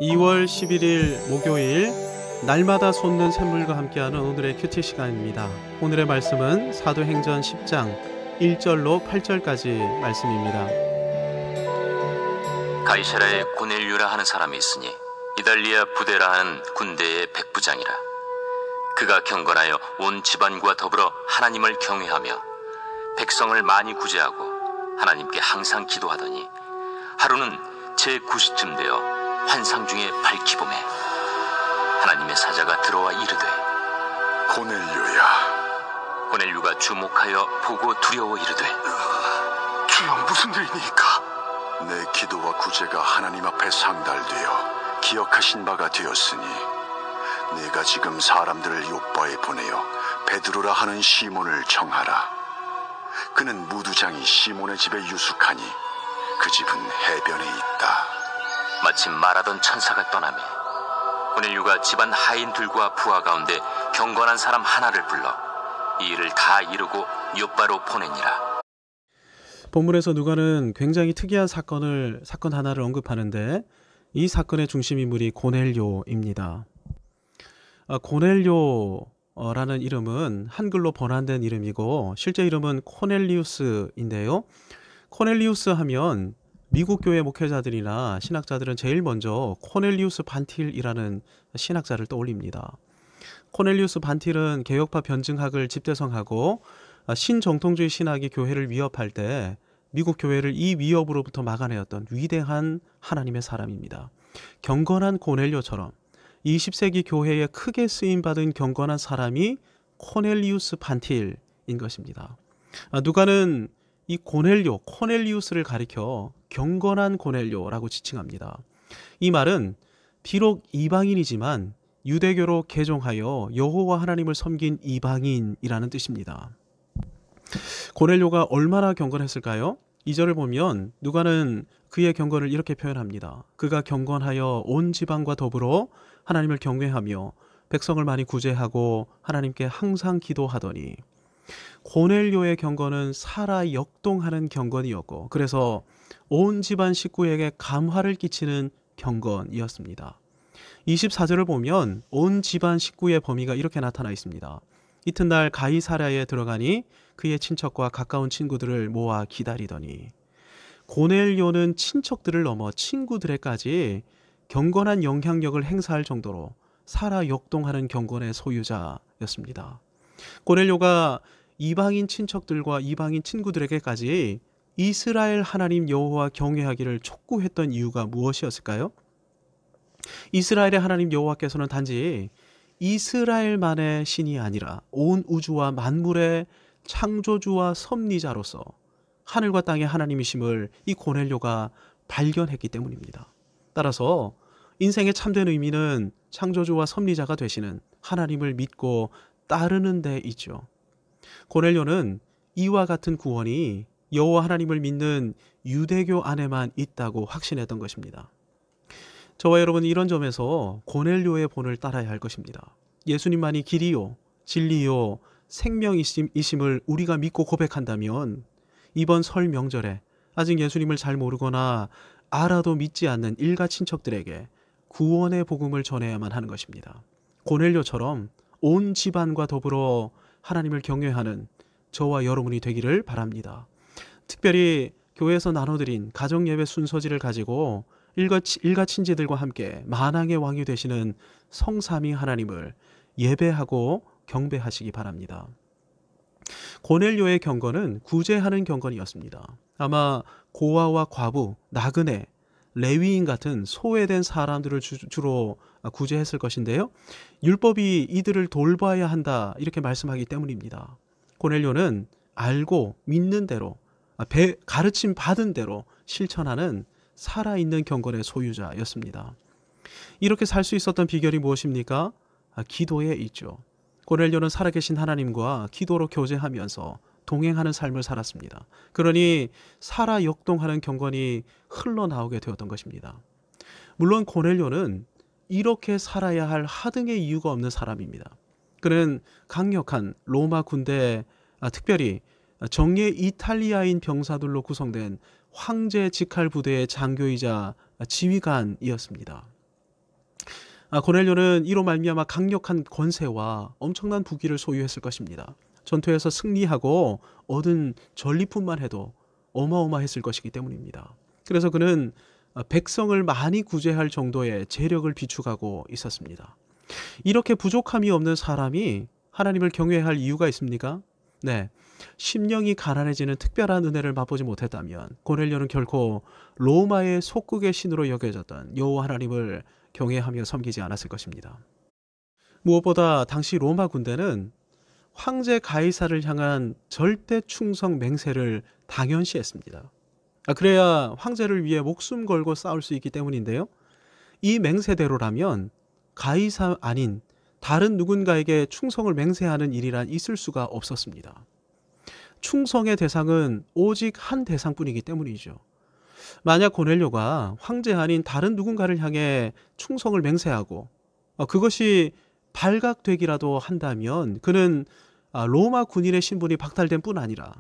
2월 11일 목요일 날마다 솟는 샘물과 함께하는 오늘의 큐티 시간입니다. 오늘의 말씀은 사도행전 10장 1절로 8절까지 말씀입니다. 가이사라에 고넬료라 하는 사람이 있으니 이달리아 부대라 하는 군대의 백부장이라. 그가 경건하여 온 집안과 더불어 하나님을 경외하며 백성을 많이 구제하고 하나님께 항상 기도하더니 하루는 제9시쯤 되어 환상 중에 밝히 보매 하나님의 사자가 들어와 이르되 고넬료야. 고넬료가 주목하여 보고 두려워 이르되 주여, 무슨 일이니까? 내 기도와 구제가 하나님 앞에 상달되어 기억하신 바가 되었으니 내가 지금 사람들을 요바에 보내어 베드로라 하는 시몬을 청하라. 그는 무두장이 시몬의 집에 유숙하니 그 집은 해변에 있다. 마침 말하던 천사가 떠나매 고넬료가 집안 하인들과 부하 가운데 경건한 사람 하나를 불러 이 일을 다 이루고 요바로 보내니라. 본문에서 누가는 굉장히 특이한 사건 하나를 언급하는데 이 사건의 중심 인물이 고넬료입니다. 고넬료라는 이름은 한글로 번안된 이름이고 실제 이름은 코넬리우스인데요. 코넬리우스 하면 미국 교회 목회자들이나 신학자들은 제일 먼저 코넬리우스 반틸이라는 신학자를 떠올립니다. 코넬리우스 반틸은 개혁파 변증학을 집대성하고 신정통주의 신학이 교회를 위협할 때 미국 교회를 이 위협으로부터 막아내었던 위대한 하나님의 사람입니다. 경건한 고넬료처럼 20세기 교회에 크게 쓰임받은 경건한 사람이 코넬리우스 반틸인 것입니다. 누가는 이 코넬리우스를 가리켜 경건한 고넬료라고 지칭합니다. 이 말은 비록 이방인이지만 유대교로 개종하여 여호와 하나님을 섬긴 이방인이라는 뜻입니다. 고넬료가 얼마나 경건했을까요? 2절을 보면 누가는 그의 경건을 이렇게 표현합니다. 그가 경건하여 온 지방과 더불어 하나님을 경외하며 백성을 많이 구제하고 하나님께 항상 기도하더니 고넬료의 경건은 살아 역동하는 경건이었고 그래서 온 집안 식구에게 감화를 끼치는 경건이었습니다. 24절을 보면 온 집안 식구의 범위가 이렇게 나타나 있습니다. 이튿날 가이사랴에 들어가니 그의 친척과 가까운 친구들을 모아 기다리더니 고넬료는 친척들을 넘어 친구들에까지 경건한 영향력을 행사할 정도로 살아 역동하는 경건의 소유자였습니다. 고넬료가 이방인 친척들과 이방인 친구들에게까지 이스라엘 하나님 여호와 경외하기를 촉구했던 이유가 무엇이었을까요? 이스라엘의 하나님 여호와께서는 단지 이스라엘만의 신이 아니라 온 우주와 만물의 창조주와 섭리자로서 하늘과 땅의 하나님이심을 이 고넬료가 발견했기 때문입니다. 따라서 인생의 참된 의미는 창조주와 섭리자가 되시는 하나님을 믿고 따르는 데 있죠. 고넬료는 이와 같은 구원이 여호와 하나님을 믿는 유대교 안에만 있다고 확신했던 것입니다. 저와 여러분은 이런 점에서 고넬료의 본을 따라야 할 것입니다. 예수님만이 길이요, 진리요, 생명이심을 우리가 믿고 고백한다면 이번 설 명절에 아직 예수님을 잘 모르거나 알아도 믿지 않는 일가 친척들에게 구원의 복음을 전해야만 하는 것입니다. 고넬료처럼 온 집안과 더불어 하나님을 경외하는 저와 여러분이 되기를 바랍니다. 특별히 교회에서 나눠드린 가정예배 순서지를 가지고 일가 친지들과 함께 만왕의 왕이 되시는 성삼위 하나님을 예배하고 경배하시기 바랍니다. 고넬료의 경건은 구제하는 경건이었습니다. 아마 고아와 과부, 나그네, 레위인 같은 소외된 사람들을 주로 구제했을 것인데요. 율법이 이들을 돌봐야 한다 이렇게 말씀하기 때문입니다. 고넬료는 알고 믿는 대로 가르침 받은 대로 실천하는 살아있는 경건의 소유자였습니다. 이렇게 살 수 있었던 비결이 무엇입니까? 기도에 있죠. 고넬료는 살아계신 하나님과 기도로 교제하면서 동행하는 삶을 살았습니다. 그러니 살아 역동하는 경건이 흘러나오게 되었던 것입니다. 물론 고넬료는 이렇게 살아야 할 하등의 이유가 없는 사람입니다. 그는 강력한 로마 군대, 특별히 정예 이탈리아인 병사들로 구성된 황제 직할 부대의 장교이자 지휘관이었습니다. 고넬료는 이로 말미암아 강력한 권세와 엄청난 부귀를 소유했을 것입니다. 전투에서 승리하고 얻은 전리품만 해도 어마어마했을 것이기 때문입니다. 그래서 그는 백성을 많이 구제할 정도의 재력을 비축하고 있었습니다. 이렇게 부족함이 없는 사람이 하나님을 경외할 이유가 있습니까? 네, 심령이 가난해지는 특별한 은혜를 맛보지 못했다면 고넬료는 결코 로마의 속국의 신으로 여겨졌던 여호와 하나님을 경외하며 섬기지 않았을 것입니다. 무엇보다 당시 로마 군대는 황제 가이사를 향한 절대 충성 맹세를 당연시했습니다. 그래야 황제를 위해 목숨 걸고 싸울 수 있기 때문인데요. 이 맹세대로라면 가이사 아닌 다른 누군가에게 충성을 맹세하는 일이란 있을 수가 없었습니다. 충성의 대상은 오직 한 대상뿐이기 때문이죠. 만약 고넬료가 황제 아닌 다른 누군가를 향해 충성을 맹세하고 그것이 발각되기라도 한다면 그는 로마 군인의 신분이 박탈된 뿐 아니라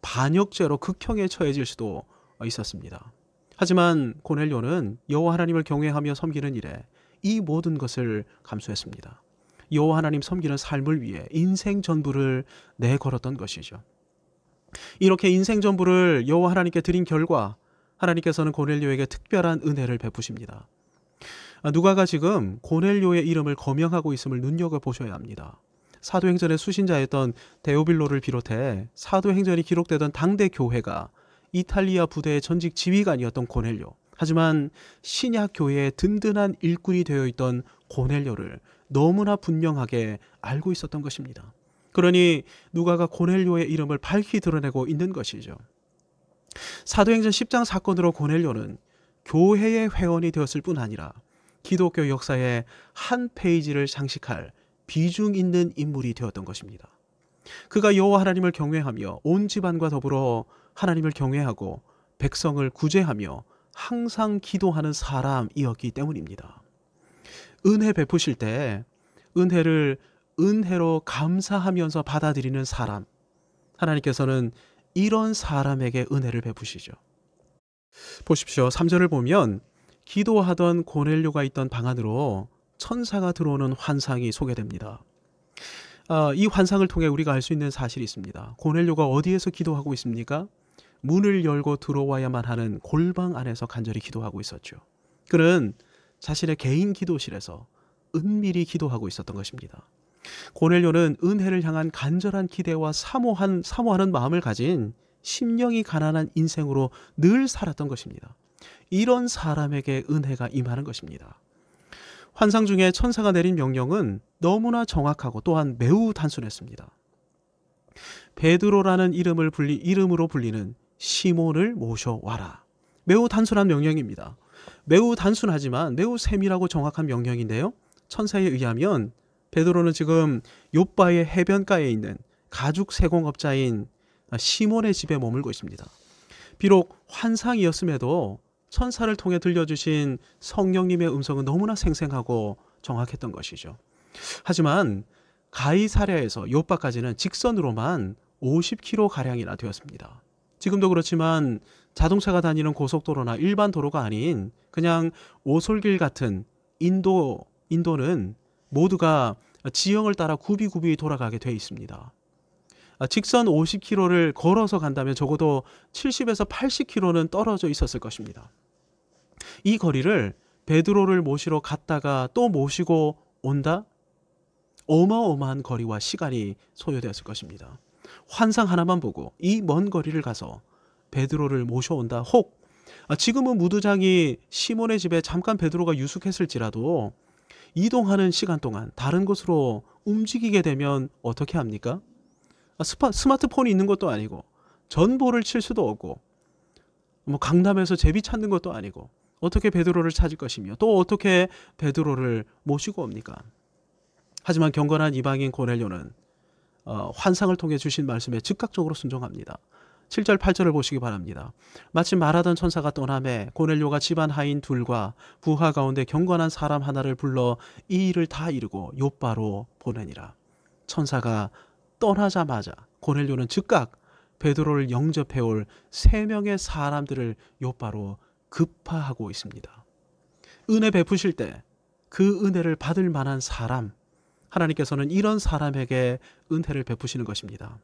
반역죄로 극형에 처해질 수도 있었습니다. 하지만 고넬료는 여호와 하나님을 경외하며 섬기는 일에 이 모든 것을 감수했습니다. 여호와 하나님 섬기는 삶을 위해 인생 전부를 내걸었던 것이죠. 이렇게 인생 전부를 여호와 하나님께 드린 결과 하나님께서는 고넬료에게 특별한 은혜를 베푸십니다. 누가가 지금 고넬료의 이름을 거명하고 있음을 눈여겨보셔야 합니다. 사도행전의 수신자였던 데오빌로를 비롯해 사도행전이 기록되던 당대 교회가 이탈리아 부대의 전직 지휘관이었던 고넬료, 하지만 신약 교회의 든든한 일꾼이 되어 있던 고넬료를 너무나 분명하게 알고 있었던 것입니다. 그러니 누가가 고넬료의 이름을 밝히 드러내고 있는 것이죠. 사도행전 10장 사건으로 고넬료는 교회의 회원이 되었을 뿐 아니라 기독교 역사의 한 페이지를 장식할 비중 있는 인물이 되었던 것입니다. 그가 여호와 하나님을 경외하며 온 집안과 더불어 하나님을 경외하고 백성을 구제하며 항상 기도하는 사람이었기 때문입니다. 은혜 베푸실 때 은혜를 은혜로 감사하면서 받아들이는 사람, 하나님께서는 이런 사람에게 은혜를 베푸시죠. 보십시오. 3절을 보면 기도하던 고넬료가 있던 방 안으로 천사가 들어오는 환상이 소개됩니다. 이 환상을 통해 우리가 알 수 있는 사실이 있습니다. 고넬료가 어디에서 기도하고 있습니까? 문을 열고 들어와야만 하는 골방 안에서 간절히 기도하고 있었죠. 그는 자신의 개인 기도실에서 은밀히 기도하고 있었던 것입니다. 고넬료는 은혜를 향한 간절한 기대와 사모하는 마음을 가진 심령이 가난한 인생으로 늘 살았던 것입니다. 이런 사람에게 은혜가 임하는 것입니다. 환상 중에 천사가 내린 명령은 너무나 정확하고 또한 매우 단순했습니다. 베드로라는 이름으로 불리는 시몬을 모셔와라. 매우 단순한 명령입니다. 매우 단순하지만 매우 세밀하고 정확한 명령인데요. 천사에 의하면 베드로는 지금 욥바의 해변가에 있는 가죽 세공업자인 시몬의 집에 머물고 있습니다. 비록 환상이었음에도 천사를 통해 들려주신 성령님의 음성은 너무나 생생하고 정확했던 것이죠. 하지만 가이사랴에서 욥바까지는 직선으로만 50km가량이나 되었습니다. 지금도 그렇지만 자동차가 다니는 고속도로나 일반 도로가 아닌 그냥 오솔길 같은 인도는 모두가 지형을 따라 굽이굽이 돌아가게 돼 있습니다. 직선 50km를 걸어서 간다면 적어도 70에서 80km는 떨어져 있었을 것입니다. 이 거리를 베드로를 모시러 갔다가 또 모시고 온다? 어마어마한 거리와 시간이 소요되었을 것입니다. 환상 하나만 보고 이 먼 거리를 가서 베드로를 모셔온다. 혹 지금은 무두장이 시몬의 집에 잠깐 베드로가 유숙했을지라도 이동하는 시간 동안 다른 곳으로 움직이게 되면 어떻게 합니까? 스마트폰이 있는 것도 아니고 전보를 칠 수도 없고 강남에서 제비 찾는 것도 아니고 어떻게 베드로를 찾을 것이며 또 어떻게 베드로를 모시고 옵니까? 하지만 경건한 이방인 고넬료는 환상을 통해 주신 말씀에 즉각적으로 순종합니다. 7절 8절을 보시기 바랍니다. 마침 말하던 천사가 떠나매 고넬료가 집안 하인 둘과 부하 가운데 경건한 사람 하나를 불러 이 일을 다 이루고 욥바로 보내니라. 천사가 떠나자마자 고넬료는 즉각 베드로를 영접해올 3명의 사람들을 욥바로 급파하고 있습니다. 은혜 베푸실 때 그 은혜를 받을 만한 사람, 하나님께서는 이런 사람에게 은혜를 베푸시는 것입니다.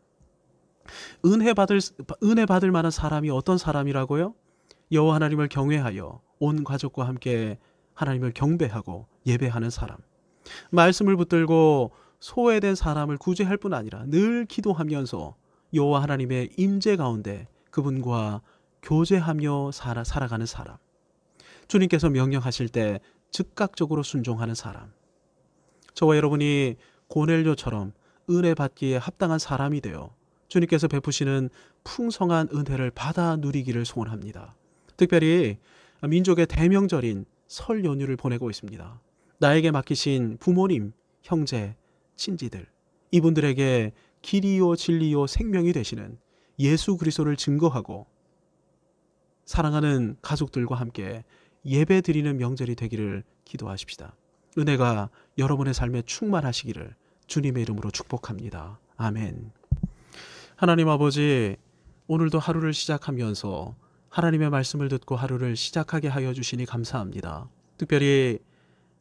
은혜 받을 만한 사람이 어떤 사람이라고요? 여호와 하나님을 경외하여 온 가족과 함께 하나님을 경배하고 예배하는 사람. 말씀을 붙들고 소외된 사람을 구제할 뿐 아니라 늘 기도하면서 여호와 하나님의 임재 가운데 그분과 교제하며 살아가는 사람. 주님께서 명령하실 때 즉각적으로 순종하는 사람. 저와 여러분이 고넬료처럼 은혜 받기에 합당한 사람이 되어 주님께서 베푸시는 풍성한 은혜를 받아 누리기를 소원합니다. 특별히 민족의 대명절인 설 연휴를 보내고 있습니다. 나에게 맡기신 부모님, 형제, 친지들, 이분들에게 길이요 진리요 생명이 되시는 예수 그리스도를 증거하고 사랑하는 가족들과 함께 예배 드리는 명절이 되기를 기도하십시다. 은혜가 여러분의 삶에 충만하시기를 주님의 이름으로 축복합니다. 아멘. 하나님 아버지, 오늘도 하루를 시작하면서 하나님의 말씀을 듣고 하루를 시작하게 하여 주시니 감사합니다. 특별히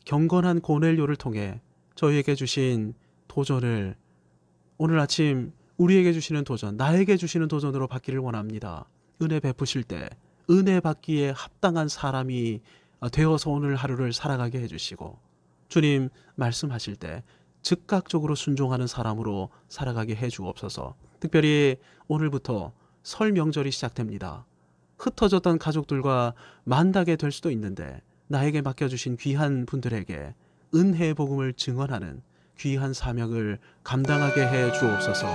경건한 고넬료를 통해 저희에게 주신 도전을 오늘 아침 우리에게 주시는 도전, 나에게 주시는 도전으로 받기를 원합니다. 은혜 베푸실 때 은혜 받기에 합당한 사람이 되어서 오늘 하루를 살아가게 해주시고 주님 말씀하실 때 즉각적으로 순종하는 사람으로 살아가게 해주옵소서. 특별히 오늘부터 설 명절이 시작됩니다. 흩어졌던 가족들과 만나게 될 수도 있는데 나에게 맡겨주신 귀한 분들에게 은혜의 복음을 증언하는 귀한 사명을 감당하게 해 주옵소서.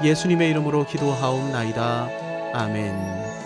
예수님의 이름으로 기도하옵나이다. 아멘.